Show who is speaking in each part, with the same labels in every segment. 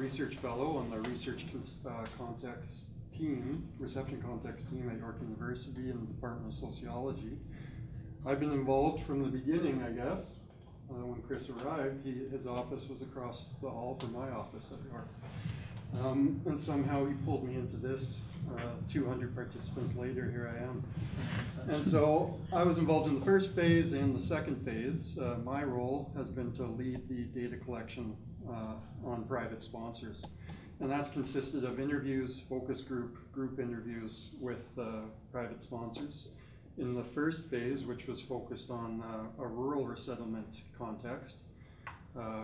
Speaker 1: research fellow on the research context team, reception context team at York University in the Department of Sociology. I've been involved from the beginning, I guess. When Chris arrived, his office was across the hall from my office at York. And somehow he pulled me into this. 200 participants later, here I am. And so I was involved in the first phase and the second phase. My role has been to lead the data collection on private sponsors. And that's consisted of interviews, focus group interviews with private sponsors. In the first phase, which was focused on a rural resettlement context,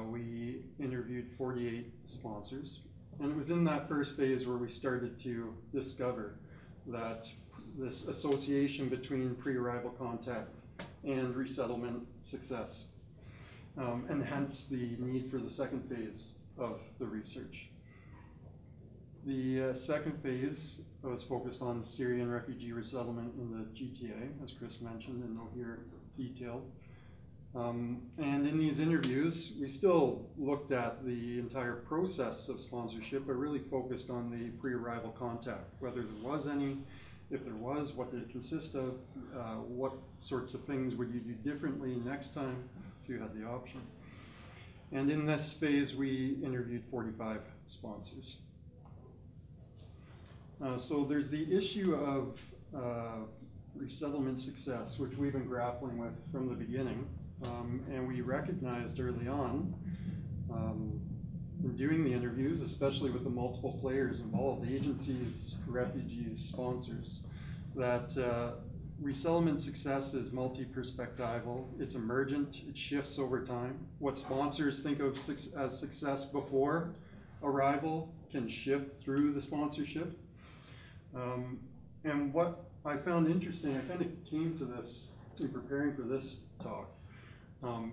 Speaker 1: we interviewed 48 sponsors. And it was in that first phase where we started to discover that this association between pre-arrival contact and resettlement success, and hence the need for the second phase of the research. The second phase was focused on Syrian refugee resettlement in the GTA, as Chris mentioned, and no here detailed. And in these interviews, we still looked at the entire process of sponsorship, but really focused on the pre-arrival contact, whether there was any, if there was, what did it consist of, what sorts of things would you do differently next time if you had the option. And in this phase, we interviewed 45 sponsors. So there's the issue of resettlement success, which we've been grappling with from the beginning. And we recognized early on in doing the interviews, especially with the multiple players involved, agencies, refugees, sponsors, that resettlement success is multi-perspectival, it's emergent, it shifts over time. What sponsors think of as success before arrival can shift through the sponsorship. And what I found interesting, I kind of came to this in preparing for this talk,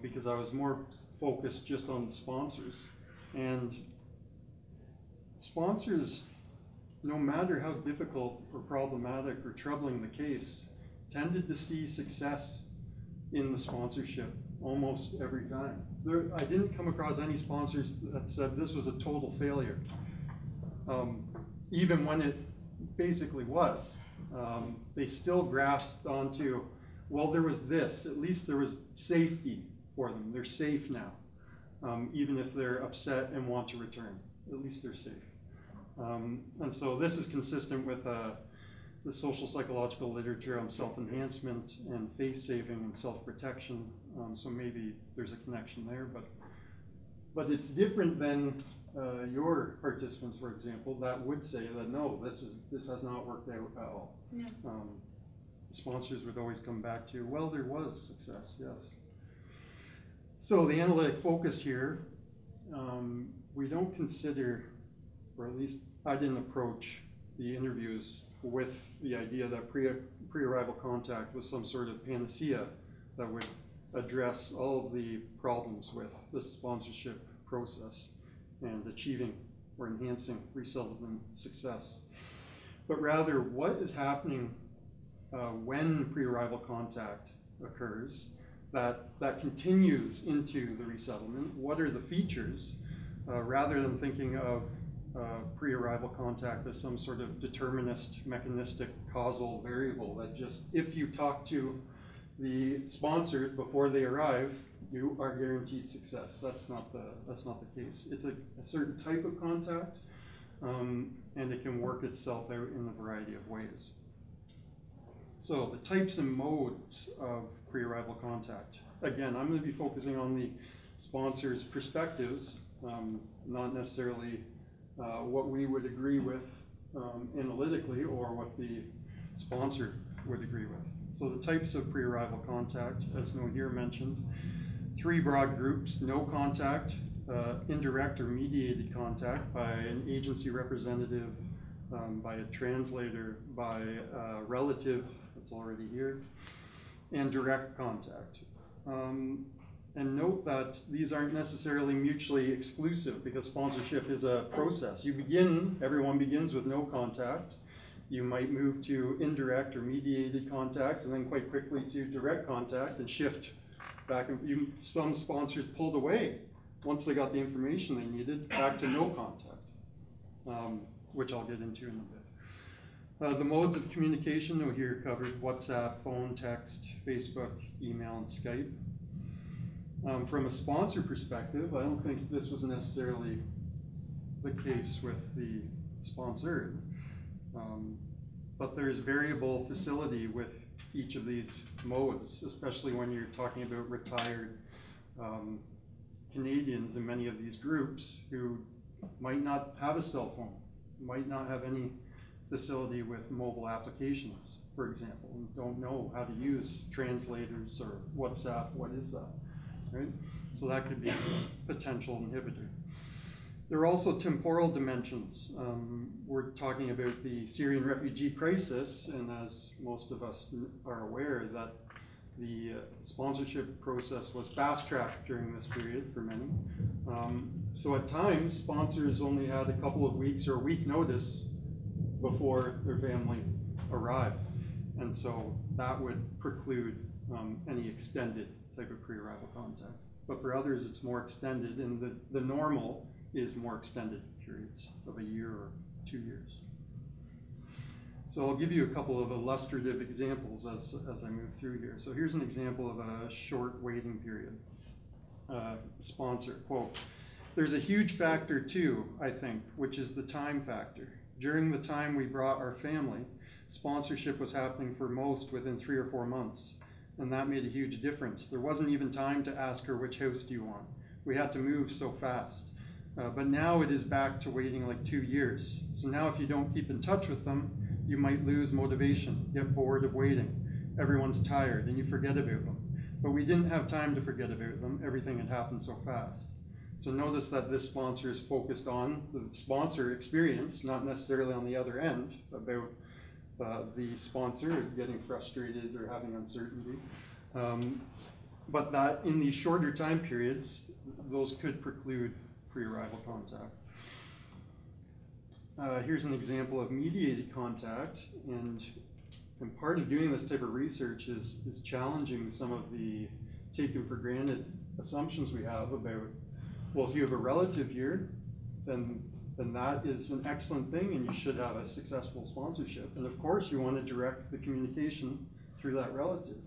Speaker 1: because I was more focused just on the sponsors. And sponsors, no matter how difficult or problematic or troubling the case, tended to see success in the sponsorship almost every time. I didn't come across any sponsors that said this was a total failure, even when it basically was. They still grasped onto, well, there was this, at least there was safety for them. They're safe now, even if they're upset and want to return. At least they're safe. And so this is consistent with the social psychological literature on self-enhancement and face-saving and self-protection. So maybe there's a connection there, but it's different than your participants, for example, that would say that no, this has not worked out at all. Yeah. Sponsors would always come back to, well, there was success, yes. So the analytic focus here, we don't consider, or at least I didn't approach the interviews with the idea that pre-arrival contact was some sort of panacea that would address all of the problems with the sponsorship process and achieving or enhancing resettlement success. But rather, what is happening when pre-arrival contact occurs that continues into the resettlement? What are the features, rather than thinking of pre-arrival contact as some sort of determinist, mechanistic, causal variable that just, if you talk to the sponsors before they arrive, you are guaranteed success. That's not the case. It's a certain type of contact, and it can work itself out in a variety of ways. So the types and modes of pre-arrival contact. Again, I'm going to be focusing on the sponsors' perspectives, not necessarily what we would agree with analytically or what the sponsor would agree with. So the types of pre-arrival contact, as Nohir mentioned, 3 broad groups: no contact, indirect or mediated contact by an agency representative, by a translator, by a relative that's already here, and direct contact. And note that these aren't necessarily mutually exclusive, because sponsorship is a process. Everyone begins with no contact. You might move to indirect or mediated contact, and then quite quickly to direct contact and shift back. Some sponsors pulled away once they got the information they needed, back to no contact, which I'll get into in a bit. The modes of communication we here covered: WhatsApp, phone, text, Facebook, email, and Skype. From a sponsor perspective, I don't think this was necessarily the case with the sponsor, but there's variable facility with each of these modes, especially when you're talking about retired Canadians in many of these groups who might not have a cell phone, might not have any facility with mobile applications, for example, and don't know how to use translators or WhatsApp. What is that, right? So that could be a potential inhibitor. There are also temporal dimensions. We're talking about the Syrian refugee crisis, and as most of us are aware, that the sponsorship process was fast-tracked during this period for many. So at times, sponsors only had a couple of weeks or a week notice before their family arrived. And so that would preclude any extended type of pre-arrival contact. But for others, it's more extended, and the normal is more extended periods of a year or 2 years. So I'll give you a couple of illustrative examples as I move through here. So here's an example of a short waiting period. Sponsor, quote, "There's a huge factor too, I think, which is the time factor. During the time we brought our family, sponsorship was happening for most within 3 or 4 months, and that made a huge difference. There wasn't even time to ask her, which house do you want? We had to move so fast. But now it is back to waiting like 2 years. So now if you don't keep in touch with them, you might lose motivation, get bored of waiting. Everyone's tired and you forget about them. But we didn't have time to forget about them. Everything had happened so fast." So notice that this sponsor is focused on the sponsor experience, not necessarily on the other end, about the sponsor getting frustrated or having uncertainty. But that in these shorter time periods, those could preclude pre-arrival contact. Here's an example of mediated contact, and part of doing this type of research is challenging some of the taken for granted assumptions we have about, well, if you have a relative here, then that is an excellent thing and you should have a successful sponsorship. And of course you want to direct the communication through that relative.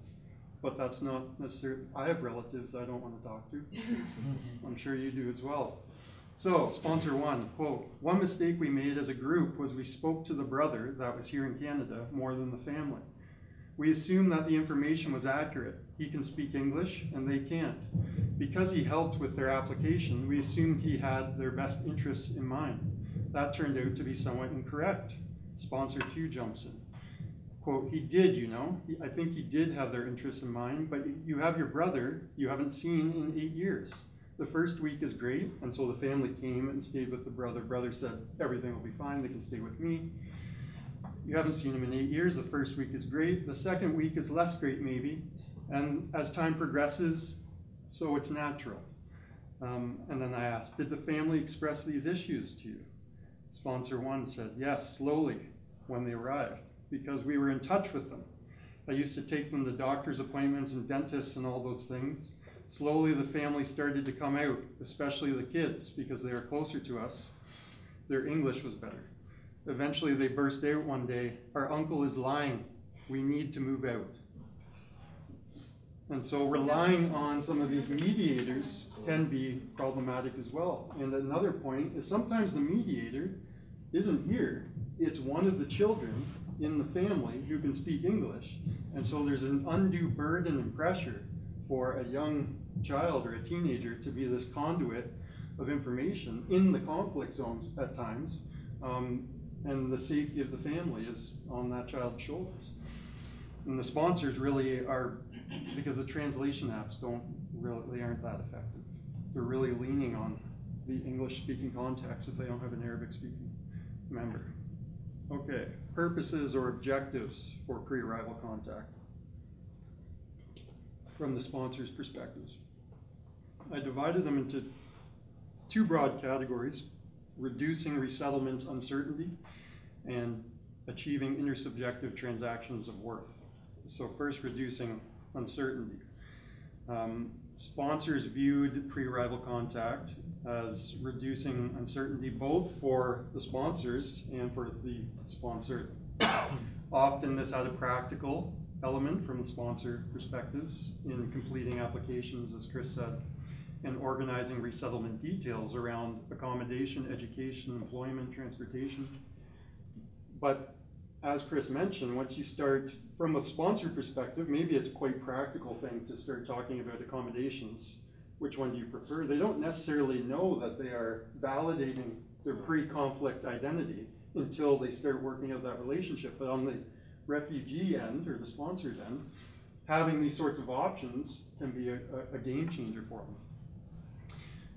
Speaker 1: But that's not necessarily, I have relatives I don't want to talk to. I'm sure you do as well. So, sponsor one, quote, "One mistake we made as a group was we spoke to the brother that was here in Canada more than the family. We assumed that the information was accurate. He can speak English and they can't. Because he helped with their application, we assumed he had their best interests in mind. That turned out to be somewhat incorrect." Sponsor two jumps in. Quote, "He did, you know. I think he did have their interests in mind, but you have your brother you haven't seen in 8 years. The first week is great, and so the family came and stayed with the brother. Brother said, everything will be fine, they can stay with me. You haven't seen him in 8 years. The first week is great. The second week is less great, maybe. And as time progresses, so it's natural." And then I asked, "Did the family express these issues to you?" Sponsor one said, "Yes, slowly when they arrived, because we were in touch with them. I used to take them to doctor's appointments and dentists and all those things. Slowly the family started to come out, especially the kids, because they were closer to us. Their English was better. Eventually they burst out one day, 'Our uncle is lying. We need to move out.'" And so relying on some of these mediators can be problematic as well. And another point is sometimes the mediator isn't here. It's one of the children in the family who can speak English. And so there's an undue burden and pressure for a young child or a teenager to be this conduit of information in the conflict zones at times. And the safety of the family is on that child's shoulders. And the sponsors really are, because the translation apps they aren't that effective. They're really leaning on the English-speaking context if they don't have an Arabic-speaking member. Okay, purposes or objectives for pre-arrival contact from the sponsor's perspectives. I divided them into 2 broad categories: reducing resettlement uncertainty and achieving intersubjective transactions of worth. So first, reducing uncertainty. Sponsors viewed pre-arrival contact as reducing uncertainty both for the sponsors and for the sponsored. Often this had a practical element from the sponsor perspectives in completing applications, as Chris said, and organizing resettlement details around accommodation, education, employment, transportation. But as Chris mentioned, once you start from a sponsor perspective, maybe it's quite practical thing to start talking about accommodations. Which one do you prefer? They don't necessarily know that they are validating their pre-conflict identity until they start working out that relationship. But on the refugee end or the sponsored end, having these sorts of options can be a game changer for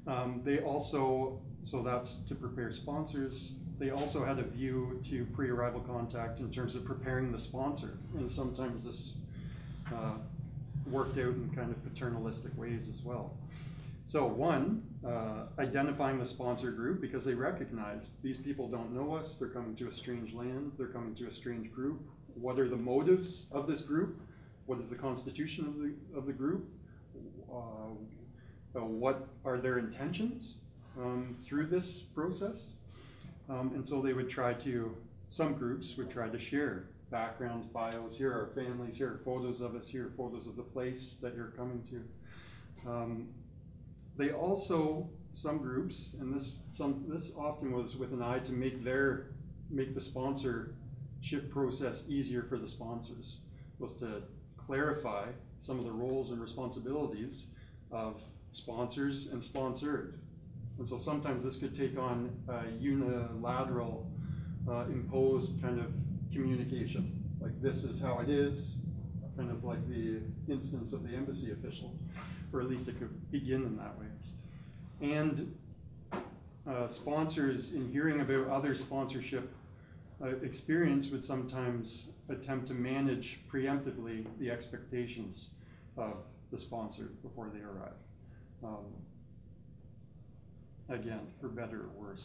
Speaker 1: them. They also, so that's to prepare sponsors. They also had a view to pre-arrival contact in terms of preparing the sponsor. And sometimes this worked out in kind of paternalistic ways as well. So one, identifying the sponsor group because they recognized these people don't know us, they're coming to a strange land, they're coming to a strange group. What are the motives of this group? What is the constitution of the group? What are their intentions through this process? And so they would try to, some groups would try to share backgrounds, bios, here are families, here are photos of us, here are photos of the place that you're coming to. They also, some groups, and this often was with an eye to make the sponsorship process easier for the sponsors, was to clarify some of the roles and responsibilities of sponsors and sponsored. And so sometimes this could take on a unilateral, imposed kind of communication. Like this is how it is, kind of like the instance of the embassy official, or at least it could begin in that way. And sponsors, in hearing about other sponsorship experience, would sometimes attempt to manage preemptively the expectations of the sponsor before they arrive. Again, for better or worse.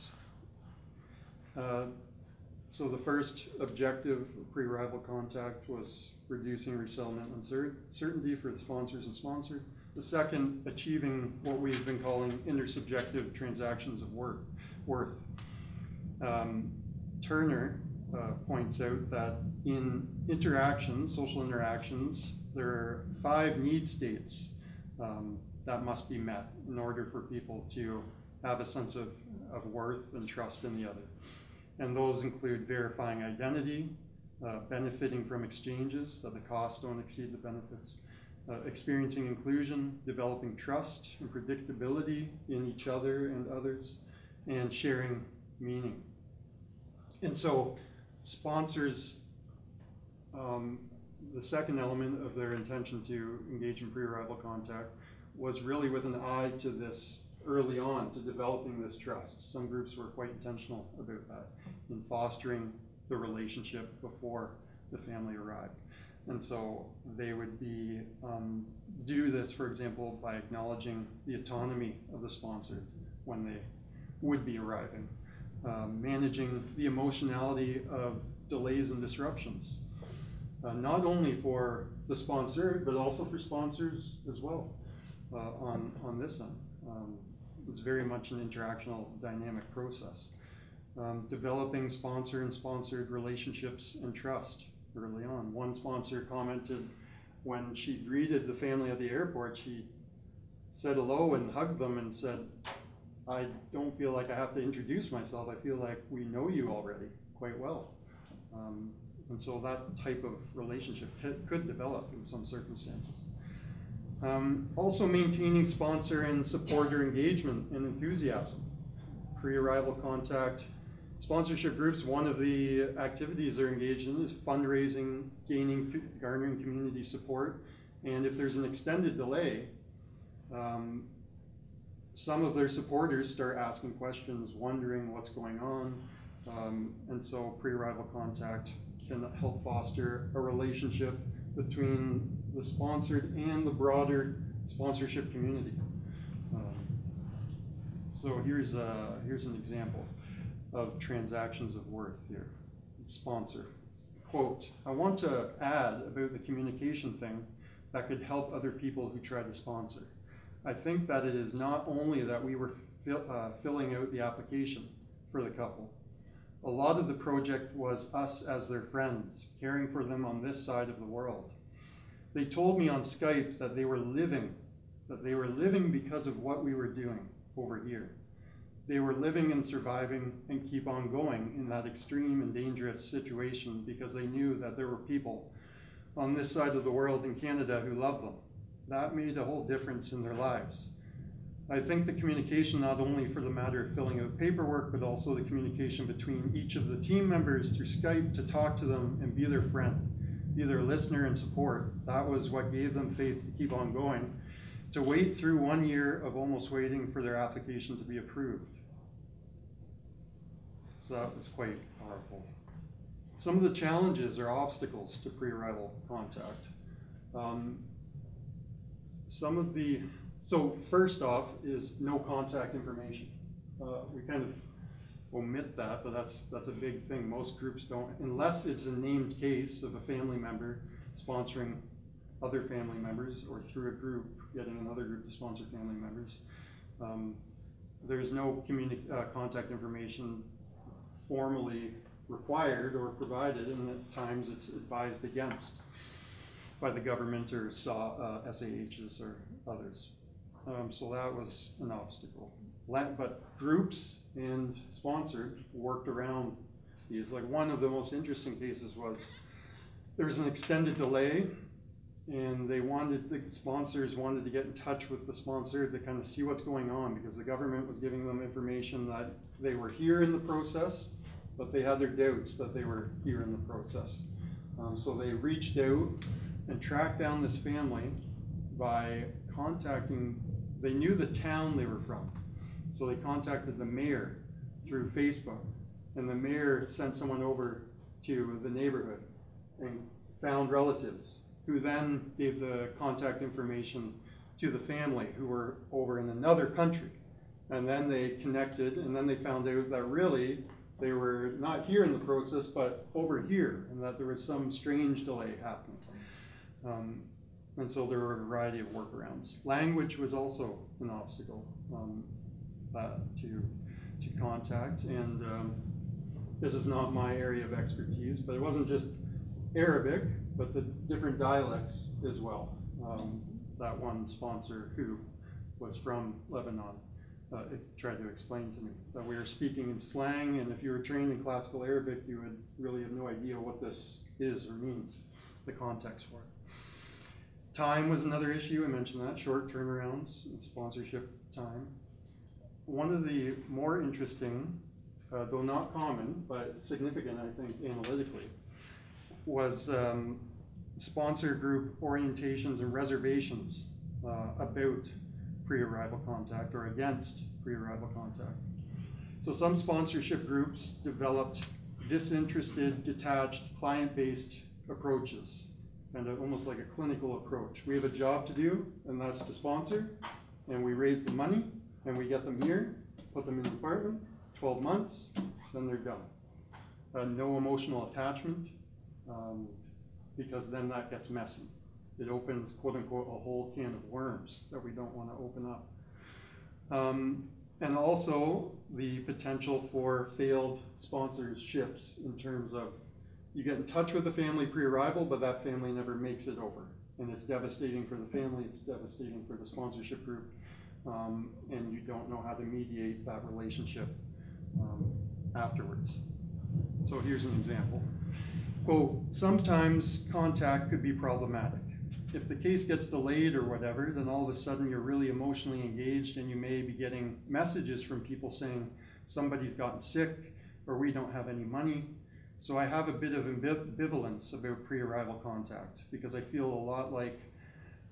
Speaker 1: So the first objective of pre-arrival contact was reducing resettlement uncertainty for the sponsors and sponsored. The second, achieving what we've been calling intersubjective transactions of worth. Turner points out that in interactions, social interactions, there are 5 need states that must be met in order for people to have a sense of worth and trust in the other. And those include verifying identity, benefiting from exchanges, that the costs don't exceed the benefits, experiencing inclusion, developing trust and predictability in each other and others, and sharing meaning. And so sponsors, the second element of their intention to engage in pre-arrival contact was really with an eye to this early on, to developing this trust. Some groups were quite intentional about that, in fostering the relationship before the family arrived. And so they would be, do this, for example, by acknowledging the autonomy of the sponsor when they would be arriving, managing the emotionality of delays and disruptions, not only for the sponsor, but also for sponsors as well on this end. It's very much an interactional dynamic process. Developing sponsor and sponsored relationships and trust early on. One sponsor commented when she greeted the family at the airport, she said hello and hugged them and said, I don't feel like I have to introduce myself. I feel like we know you already quite well. And so that type of relationship could develop in some circumstances. Also maintaining sponsor and supporter engagement and enthusiasm. Pre-arrival contact. Sponsorship groups, one of the activities they're engaged in is fundraising, garnering community support. And if there's an extended delay, some of their supporters start asking questions, wondering what's going on. And so pre-arrival contact can help foster a relationship between the sponsored and the broader sponsorship community. So here's an example of transactions of worth here. Sponsor, quote, I want to add about the communication thing that could help other people who try to sponsor. I think that it is not only that we were filling out the application for the couple. A lot of the project was us as their friends, caring for them on this side of the world. They told me on Skype that they were living because of what we were doing over here. They were living and surviving and keep on going in that extreme and dangerous situation because they knew that there were people on this side of the world in Canada who loved them. That made a whole difference in their lives. I think the communication, not only for the matter of filling out paperwork, but also the communication between each of the team members through Skype to talk to them and be their friend, be their listener and support. That was what gave them faith to keep on going, to wait through 1 year of almost waiting for their application to be approved. So that was quite powerful. Some of the challenges or obstacles to pre-arrival contact. So first off is no contact information. We kind of omit that, but that's a big thing. Most groups don't, unless it's a named case of a family member sponsoring other family members, or through a group getting another group to sponsor family members. There's no contact information formally required or provided, and at times it's advised against by the government or SAHs or others. So that was an obstacle. But groups and sponsored worked around these. Like, one of the most interesting cases was there was an extended delay, and the sponsors wanted to get in touch with the sponsor to kind of see what's going on, because the government was giving them information that they were here in the process, but they had their doubts that they were here in the process. So they reached out and tracked down this family by contacting, they knew the town they were from. So they contacted the mayor through Facebook, and the mayor sent someone over to the neighborhood and found relatives, who then gave the contact information to the family who were over in another country. And then they connected, and then they found out that really they were not here in the process, but over here, and that there was some strange delay happening. And so there were a variety of workarounds. Language was also an obstacle to contact, and this is not my area of expertise, but it wasn't just Arabic, but the different dialects as well. That one sponsor who was from Lebanon tried to explain to me that we were speaking in slang, and if you were trained in classical Arabic, you would really have no idea what this is or means, the context for it. Time was another issue. I mentioned that, short turnarounds, sponsorship time. One of the more interesting, though not common, but significant, I think, analytically, was sponsor group orientations and reservations about pre-arrival contact or against pre-arrival contact. So some sponsorship groups developed disinterested, detached, client-based approaches, kind of almost like a clinical approach. We have a job to do, and that's to sponsor, and we raise the money, and we get them here, put them in the apartment, 12 months, then they're done. No emotional attachment, because then that gets messy. It opens, quote unquote, a whole can of worms that we don't want to open up. And also the potential for failed sponsorships, in terms of you get in touch with the family pre-arrival, but that family never makes it over. And it's devastating for the family, it's devastating for the sponsorship group, and you don't know how to mediate that relationship afterwards. So here's an example. Quote, sometimes contact could be problematic. If the case gets delayed or whatever, then all of a sudden you're really emotionally engaged, and you may be getting messages from people saying somebody's gotten sick, or we don't have any money. So I have a bit of ambivalence about pre-arrival contact, because I feel a lot like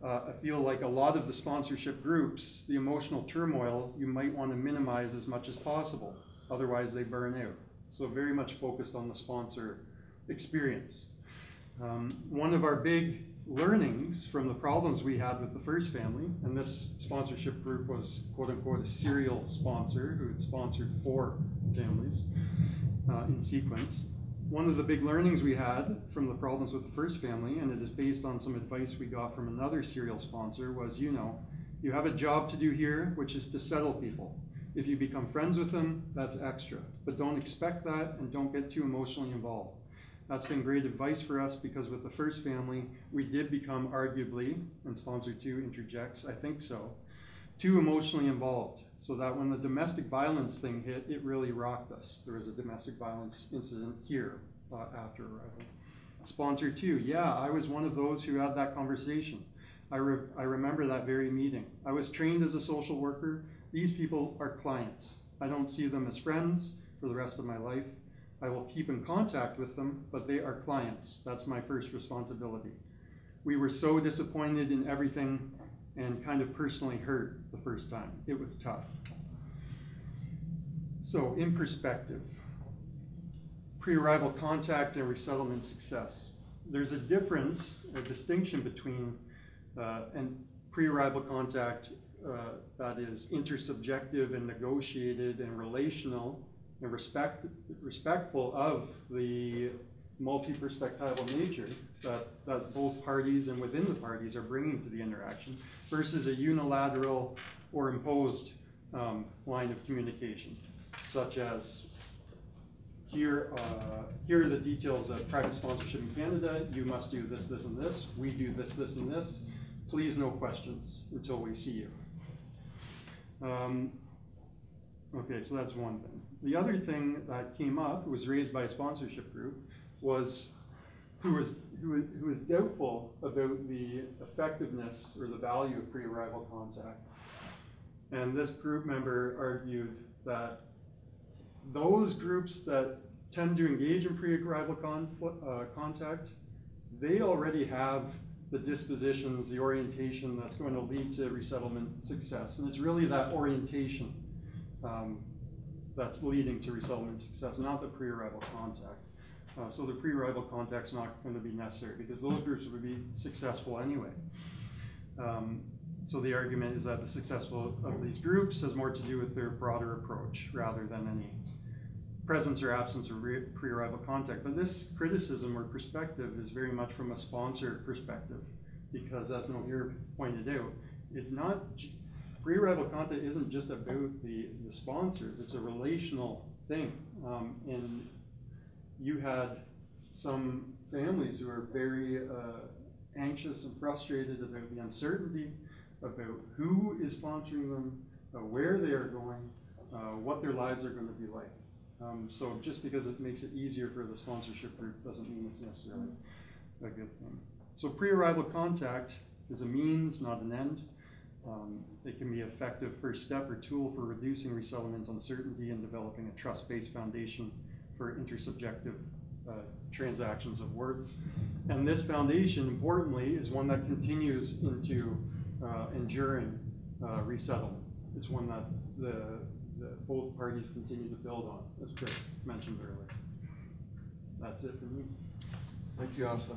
Speaker 1: a lot of the sponsorship groups, the emotional turmoil you might want to minimize as much as possible. Otherwise they burn out. So very much focused on the sponsor experience. One of our big learnings from the problems we had with the first family, and this sponsorship group was quote unquote a serial sponsor who had sponsored 4 families in sequence. One of the big learnings we had from the problems with the first family, and it is based on some advice we got from another serial sponsor, was, You have a job to do here, which is to settle people. If you become friends with them, that's extra. But don't expect that, and don't get too emotionally involved. That's been great advice for us, because with the first family, we did become arguably, and sponsor 2 interjects, I think so, too emotionally involved. So that when the domestic violence thing hit, it really rocked us. There was a domestic violence incident here after arrival. Sponsor 2, yeah, I was one of those who had that conversation. I remember that very meeting. I was trained as a social worker. These people are clients. I don't see them as friends for the rest of my life. I will keep in contact with them, but they are clients. That's my first responsibility. We were so disappointed in everything and kind of personally hurt the first time. It was tough. So in perspective, pre-arrival contact and resettlement success. There's a difference, a distinction between and pre-arrival contact that is intersubjective and negotiated and relational and respectful of the multi-perspectival nature that both parties and within the parties are bringing to the interaction, versus a unilateral or imposed line of communication, such as here are the details of private sponsorship in Canada. You must do this, this, and this. We do this, this, and this. Please, no questions until we see you. Okay, so that's one thing. The other thing that came up, was raised by a sponsorship group, was who was doubtful about the effectiveness or the value of pre-arrival contact. And this group member argued that those groups that tend to engage in pre-arrival contact, they already have the dispositions, the orientation that's going to lead to resettlement success. And it's really that orientation that's leading to resettlement success, not the pre-arrival contact. So the pre-arrival contact's not going to be necessary, because those groups would be successful anyway. So the argument is that the success of these groups has more to do with their broader approach rather than any presence or absence of pre-arrival contact. But this criticism or perspective is very much from a sponsor perspective, because as Nohir pointed out, it's not, pre-arrival contact isn't just about the sponsors, it's a relational thing. And you had some families who are very anxious and frustrated about the uncertainty, about who is sponsoring them, where they are going, what their lives are going to be like. So just because it makes it easier for the sponsorship group doesn't mean it's necessarily a good thing. So pre-arrival contact is a means, not an end. It can be an effective first step or tool for reducing resettlement uncertainty and developing a trust-based foundation for intersubjective transactions of worth. And this foundation, importantly, is one that continues into enduring resettlement. It's one that both parties continue to build on, as Chris mentioned earlier. That's it for me.
Speaker 2: Thank you, Arthur.